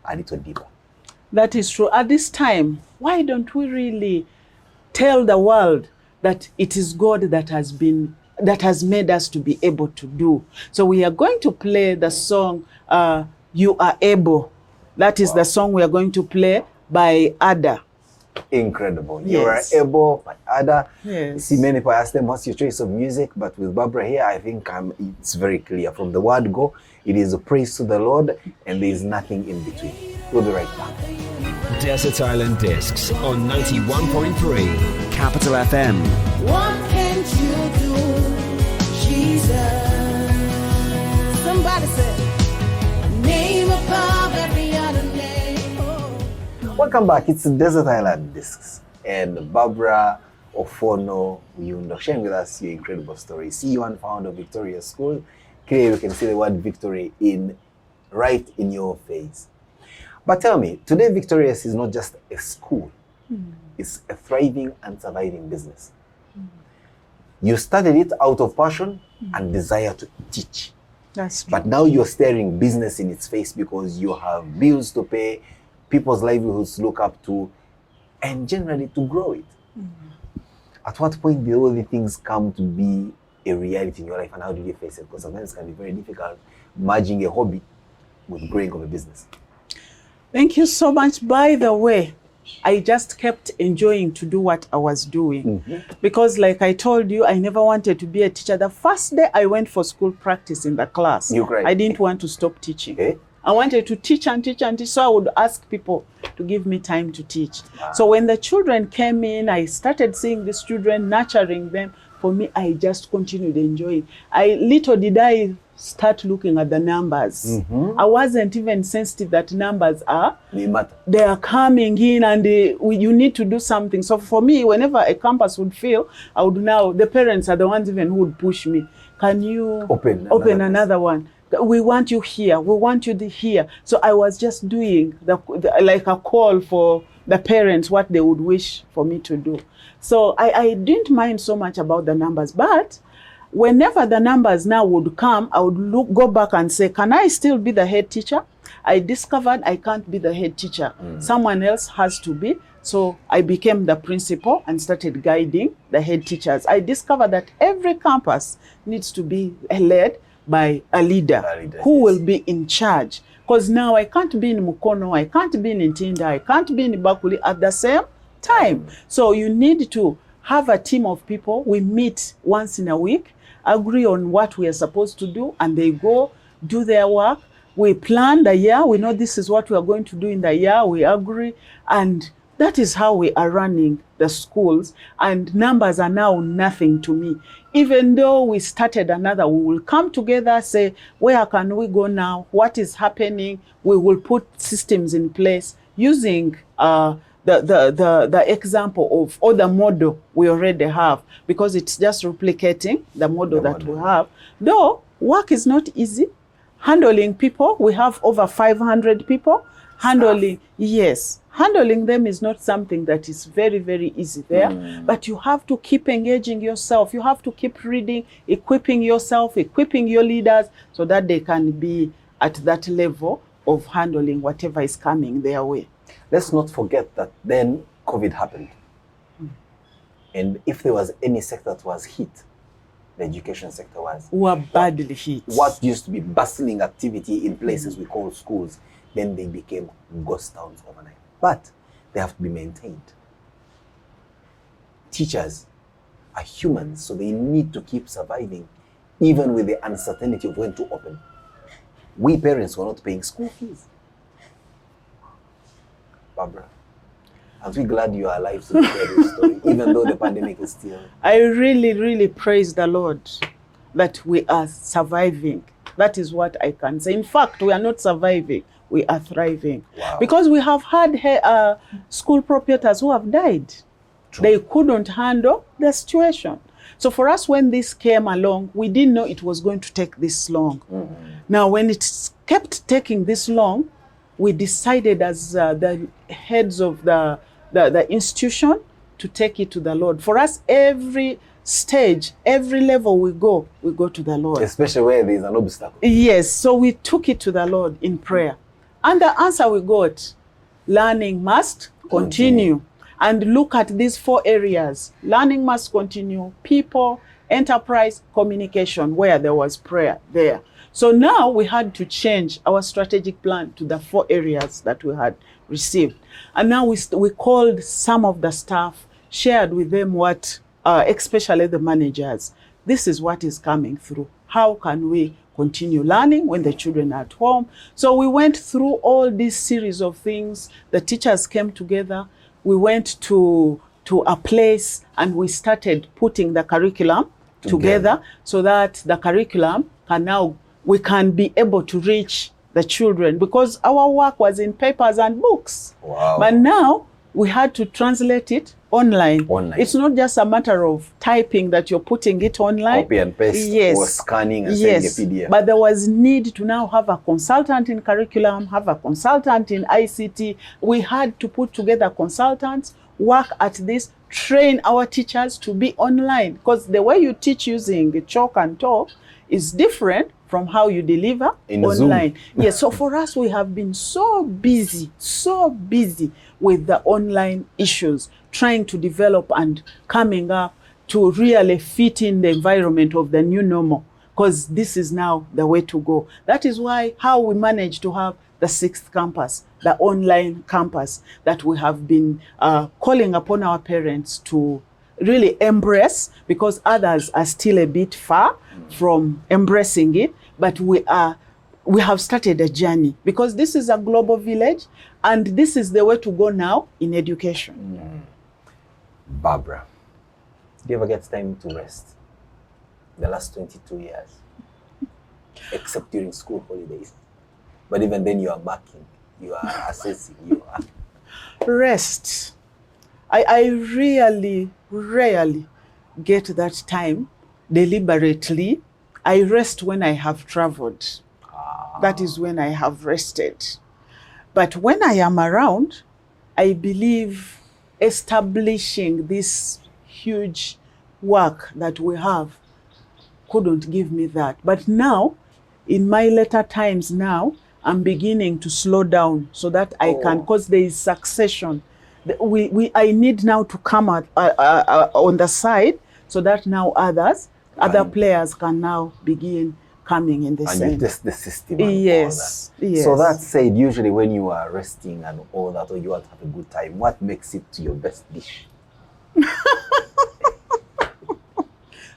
a little deeper. That is true. At this time, why don't we really tell the world that it is God that has made us to be able to do? So we are going to play the song You Are Able. That is the song we are going to play by Ada. Incredible. Yes. You Are Able by Ada. Yes. See, many people ask them, what's your choice of music? But with Barbara here, I think it's very clear. From the word go, it is a praise to the Lord, and there is nothing in between. We'll be right back. Desert Island Discs on 91.3 Capital FM. What can't you do, Jesus? Somebody said, a name above every other name. Oh. Welcome back. It's Desert Island Discs, and Barbara Ofwono Buyondo sharing with us your incredible story. CEO and founder of Victoria School. Clearly, you can see the word victory right in your face. But tell me, today Victorious is not just a school. It's a thriving and surviving business. You started it out of passion and desire to teach. That's true. But now you're staring business in its face because you have bills to pay, people's livelihoods to look up to, and generally to grow it. At what point did all these things come to be a reality in your life, and how did you face it? Because sometimes it can be very difficult merging a hobby with growing of a business. Thank you so much. By the way, I just kept enjoying to do what I was doing. Because like I told you, I never wanted to be a teacher. The first day I went for school practice in the class, You cried. I didn't want to stop teaching. Eh? I wanted to teach and teach and teach, so I would ask people to give me time to teach. So when the children came in, I started seeing these children, nurturing them. For me, I just continued enjoying. Little did I start looking at the numbers. I wasn't even sensitive that numbers they are coming in, and you need to do something. So for me, whenever a campus would fail, I would now, the parents are the ones even who would push me. Can you open another one? We want you here. We want you here. So I was just doing like a call for the parents, what they would wish for me to do. So I didn't mind so much about the numbers, but whenever the numbers now would come, I would go back and say, can I still be the head teacher? I discovered I can't be the head teacher. Someone else has to be. So I became the principal and started guiding the head teachers. I discovered that every campus needs to be led by a leader who will be in charge. Because now I can't be in Mukono, I can't be in Ntinda, I can't be in Bakuli at the same time. So you need to have a team of people. We meet once in a week, agree on what we are supposed to do, and they go do their work. We plan the year. We know this is what we are going to do in the year. We agree, and that is how we are running the schools. And numbers are now nothing to me. Even though we started another, we will come together, say, where can we go now? What is happening? We will put systems in place using the example of, or the model we already have, because it's just replicating the model that we have. Though work is not easy. Handling people, we have over 500 people. Handling them is not something that is very, very easy there. But you have to keep engaging yourself. You have to keep reading, equipping yourself, equipping your leaders, so that they can be at that level of handling whatever is coming their way. Let's not forget that then COVID happened. And if there was any sector that was hit, the education sector was. Were badly hit. What used to be bustling activity in places we call schools, then they became ghost towns overnight. But they have to be maintained. Teachers are humans, so they need to keep surviving, even with the uncertainty of when to open. We parents were not paying school fees. Barbara, aren't we glad you are alive to tell this story, even though the pandemic is still... I really, really praise the Lord that we are surviving. That is what I can say. In fact, we are not surviving, we are thriving. Wow. Because we have had school proprietors who have died. True. They couldn't handle the situation. So for us, when this came along, we didn't know it was going to take this long. Now, when it kept taking this long, we decided as the heads of the institution to take it to the Lord. For us, every stage, every level we go to the Lord. Especially where there is an obstacle. Yes, so we took it to the Lord in prayer. And the answer we got, learning must continue. And look at these 4 areas. Learning must continue, people, enterprise, communication, where there was prayer there. So now we had to change our strategic plan to the 4 areas that we had received. And now we called some of the staff, shared with them what, especially the managers, this is what is coming through. How can we continue learning when the children are at home? So we went through all these series of things. The teachers came together. We went to a place and we started putting the curriculum together so that the curriculum can now, we can be able to reach the children, because our work was in papers and books. Wow. But now we had to translate it online. Online. It's not just a matter of typing that you're putting it online. Copy and paste, Yes. or scanning and sending a PDF. But there was need to now have a consultant in curriculum, have a consultant in ICT. We had to put together consultants, work at this, train our teachers to be online, because the way you teach using chalk and talk is different from how you deliver in online. Zoom. Yes, so for us, we have been so busy with the online issues, trying to develop and coming up to really fit in the environment of the new normal, because this is now the way to go. That is why how we managed to have the 6th campus, the online campus that we have been calling upon our parents to really embrace, because others are still a bit far from embracing it, but we have started a journey, because this is a global village and this is the way to go now in education. Barbara, do you ever get time to rest the last 22 years? Except during school holidays. But even then you are backing, you are assessing, you are... Rest. I really, rarely get that time deliberately. I rest when I have traveled. That is when I have rested. But when I am around, I believe establishing this huge work that we have couldn't give me that. But now, in my later times now, I'm beginning to slow down so that I can, because there is succession. I need now to come out on the side so that now other players can now begin coming in the same. And you test the system and yes, all that. yes. So that said, usually when you are resting and all that, or you want to have a good time, what makes it to your best dish?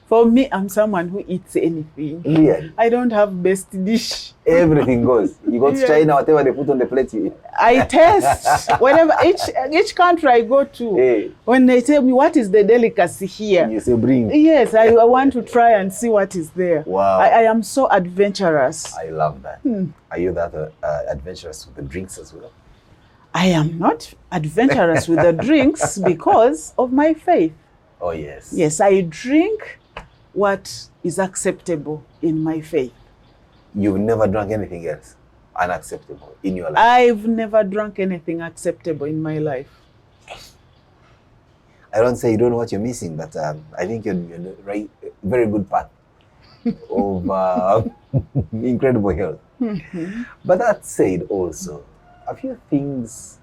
For me, I'm someone who eats anything. Really? I don't have best dish. Everything goes. You go to China, whatever they put on the plate, you eat. I taste whatever each country I go to. Hey. When they tell me what is the delicacy here, You say bring. yes, I want to try and see what is there. Wow. I am so adventurous. I love that. Are you that adventurous with the drinks as well? I am not adventurous with the drinks because of my faith. Oh yes. Yes, I drink what is acceptable in my faith. You've never drunk anything else unacceptable in your life? I've never drunk anything acceptable in my life. I don't say you don't know what you're missing, but I think you're on the right, very good path of incredible health. But that said also, a few things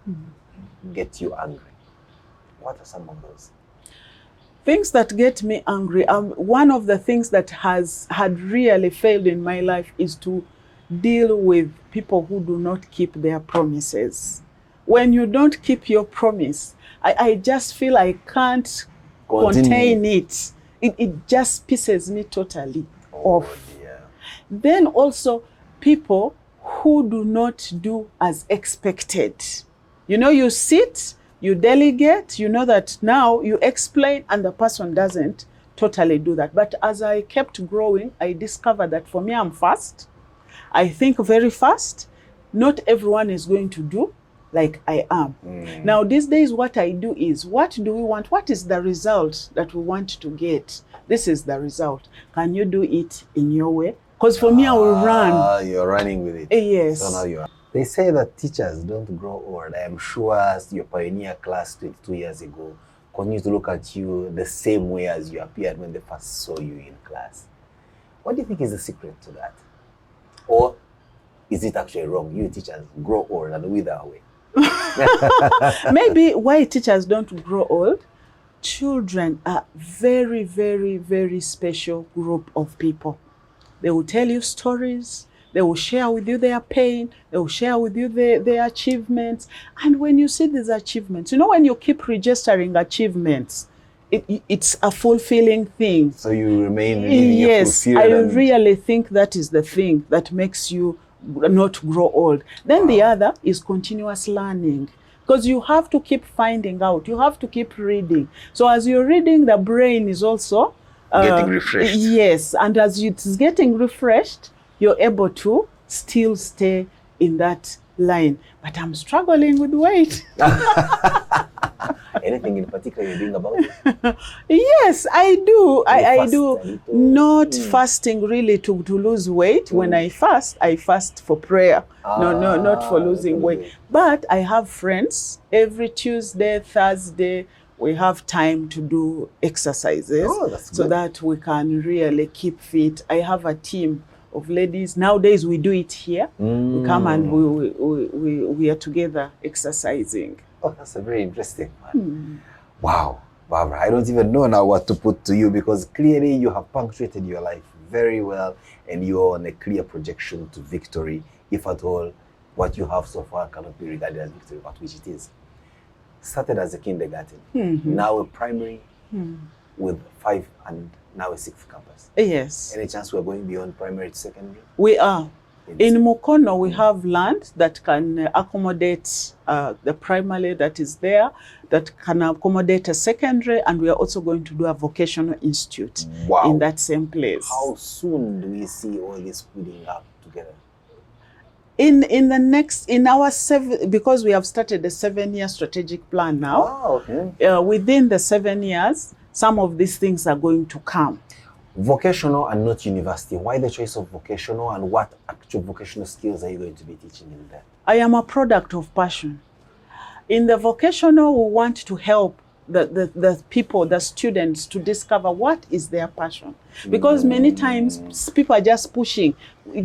get you angry. What are some of those? Things that get me angry, one of the things that had really failed in my life is to deal with people who do not keep their promises. When you don't keep your promise, I just feel I can't contain it. It just pisses me totally off. Dear. Then also people who do not do as expected. You know, you sit, you delegate, you know that now you explain and the person doesn't totally do that. But as I kept growing, I discovered that for me, I'm fast. I think very fast. Not everyone is going to do like I am. Now, these days, what I do is, what do we want? What is the result that we want to get? This is the result. Can you do it in your way? Because for me, I will run. You're running with it. Yes. So now you are. They say that teachers don't grow old. I am sure your pioneer class 22 years ago continue to look at you the same way as you appeared when they first saw you in class. What do you think is the secret to that? Or is it actually wrong? You teachers grow old and wither away. Maybe why teachers don't grow old, children are very, very, very special group of people. They will tell you stories. They will share with you their pain. They will share with you their achievements. And when you see these achievements, you know, when you keep registering achievements, it's a fulfilling thing. So you remain really Yes, fulfilled. I really think that is the thing that makes you not grow old. Then the other is continuous learning. Because you have to keep finding out. You have to keep reading. So as you're reading, the brain is also Getting refreshed. Yes, and as it's getting refreshed, you're able to still stay in that line. But I'm struggling with weight. Anything in particular you're doing about it? Yes, I do. I fast do. a little? Not fasting really to lose weight. When I fast for prayer. Not for losing weight. But I have friends. Every Tuesday, Thursday, we have time to do exercises. Oh, that's so good. that we can really keep fit. I have a team of ladies. Nowadays, we do it here. We come and we are together exercising. Oh, that's a very interesting one. Wow, Barbara, I don't even know now what to put to you, because clearly you have punctuated your life very well and you're on a clear projection to victory, if at all what you have so far cannot be regarded as victory, but which it is. Started as a kindergarten, now a primary with 5 and now a 6th campus. Yes. Any chance we're going beyond primary to secondary? We are. In Mukono, we have land that can accommodate the primary that is there, that can accommodate a secondary, and we are also going to do a vocational institute in that same place. How soon do we see all this putting up together? Because we have started a 7-year strategic plan now. Oh, okay. Within the 7 years, some of these things are going to come. Vocational and not university. Why the choice of vocational, and what actual vocational skills are you going to be teaching in that? I am a product of passion. In the vocational, we want to help the people, the students, to discover what is their passion. Because many times people are just pushing,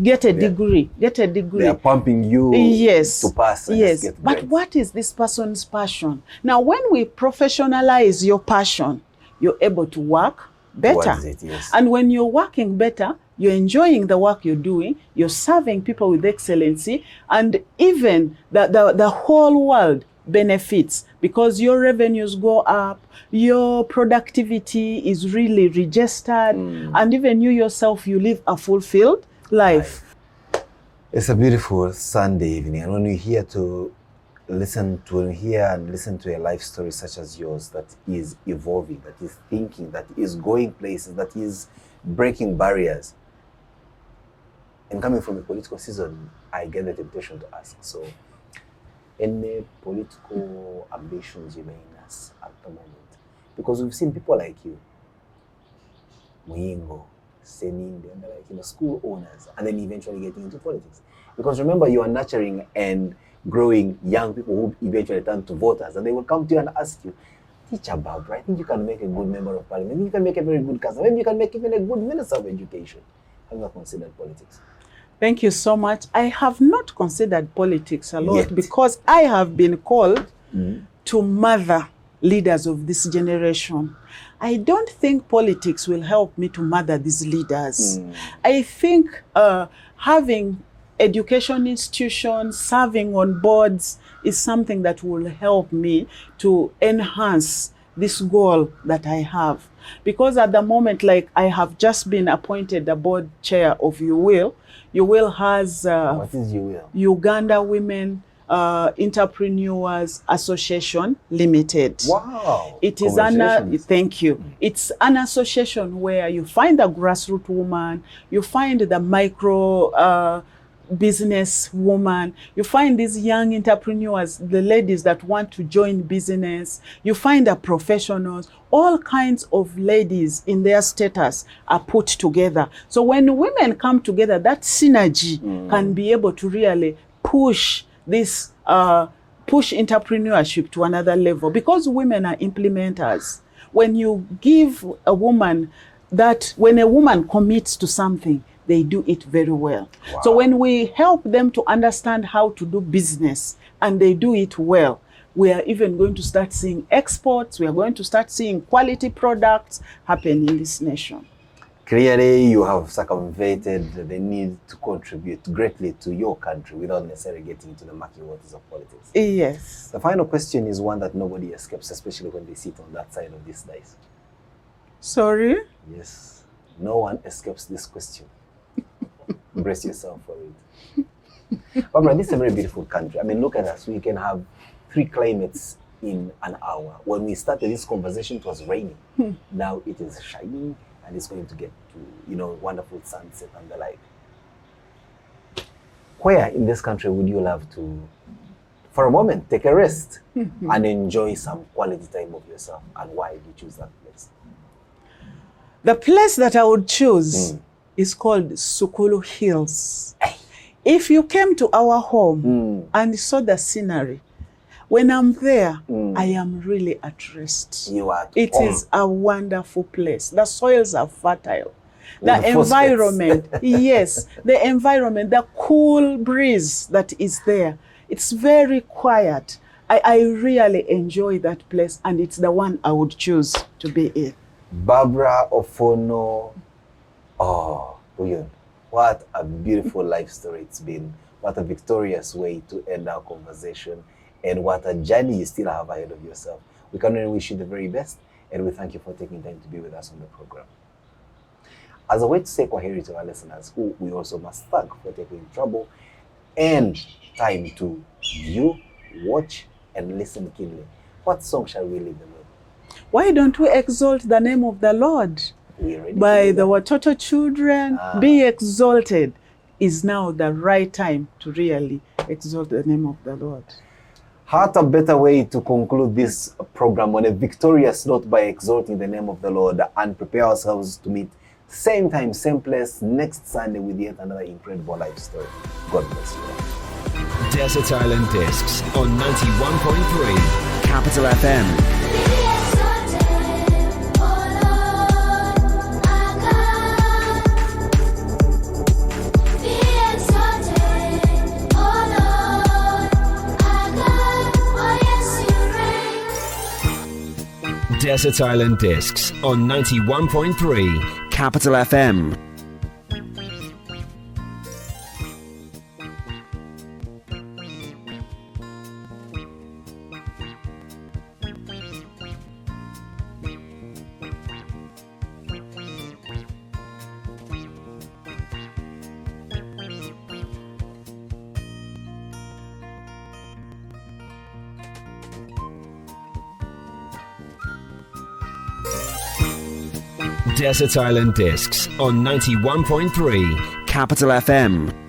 get a degree. They are pumping you to pass and just get but grades. what is this person's passion? Now, when we professionalize your passion, you're able to work better. Towards it, yes. And when you're working better, you're enjoying the work you're doing, you're serving people with excellency, and even the whole world benefits, because your revenues go up, your productivity is really registered, and even you yourself, you live a fulfilled life. It's a beautiful Sunday evening, and when we're here to listen to a life story such as yours, that is evolving, that is thinking, that is going places, that is breaking barriers, and coming from a political season, I get the temptation to ask, so any political ambitions you may have at the moment? Because we've seen people like you, Muyingo, Seninde, and like, school owners, and then eventually getting into politics. Because remember, you are nurturing and growing young people who eventually turn to voters, and they will come to you and ask you, Teacher Barbara, I think you can make a good member of parliament, maybe you can make a very good councillor, maybe you can make even a good minister of education. Have you considered politics? Thank you so much. I have not considered politics a lot Yet. because I have been called to mother leaders of this generation. I don't think politics will help me to mother these leaders. I think having education institutions, serving on boards is something that will help me to enhance this goal that I have. Because at the moment, like, I have just been appointed the board chair of UWIL. UWIL has What is UWIL? Uganda Women Entrepreneurs Association Limited. Wow. It is thank you. It's an association where you find the grassroots woman, you find the micro business woman, you find these young entrepreneurs, the ladies that want to join business, you find the professionals, all kinds of ladies in their status are put together. So when women come together, that synergy can be able to really push this push entrepreneurship to another level, because women are implementers. When you give a woman that, when a woman commits to something, they do it very well. Wow. So when we help them to understand how to do business and they do it well, we are even going to start seeing exports. We are going to start seeing quality products happen in this nation. Clearly, you have circumvented the need to contribute greatly to your country without necessarily getting into the murky waters of politics. Yes. The final question is one that nobody escapes, especially when they sit on that side of this dice. Sorry? Yes, no one escapes this question. Brace yourself for it. Barbara, this is a very beautiful country. I mean, look at us. We can have 3 climates in an hour. When we started this conversation, it was raining. Now it is shining, and it's going to get to, wonderful sunset and the like. Where in this country would you love to, for a moment, take a rest and enjoy some quality time of yourself? And why did you choose that place? The place that I would choose is called Sukulu Hills. If you came to our home and saw the scenery, when I'm there, I am really at rest. You are. It is a wonderful place. The soils are fertile. The the environment, yes, the environment, the cool breeze that is there, it's very quiet. I really enjoy that place, and it's the one I would choose to be in. Barbara Ofwono Buyondo. What a beautiful life story it's been. What a victorious way to end our conversation. And what a journey you still have ahead of yourself. We can only wish you the very best, and we thank you for taking time to be with us on the program. As a way to say kwaheri to our listeners, who we also must thank for taking trouble and time to view, watch, and listen keenly, what song shall we leave them with? Why don't we exalt the name of the Lord? By the Watoto children, be exalted is now the right time to really exalt the name of the Lord. What a better way to conclude this program on a victorious note by exalting the name of the Lord and prepare ourselves to meet same time, same place next Sunday with yet another incredible life story. God bless you. Desert Island Discs on 91.3 Capital FM. Desert Island Discs on 91.3 Capital FM. Desert Island Discs on 91.3 Capital FM.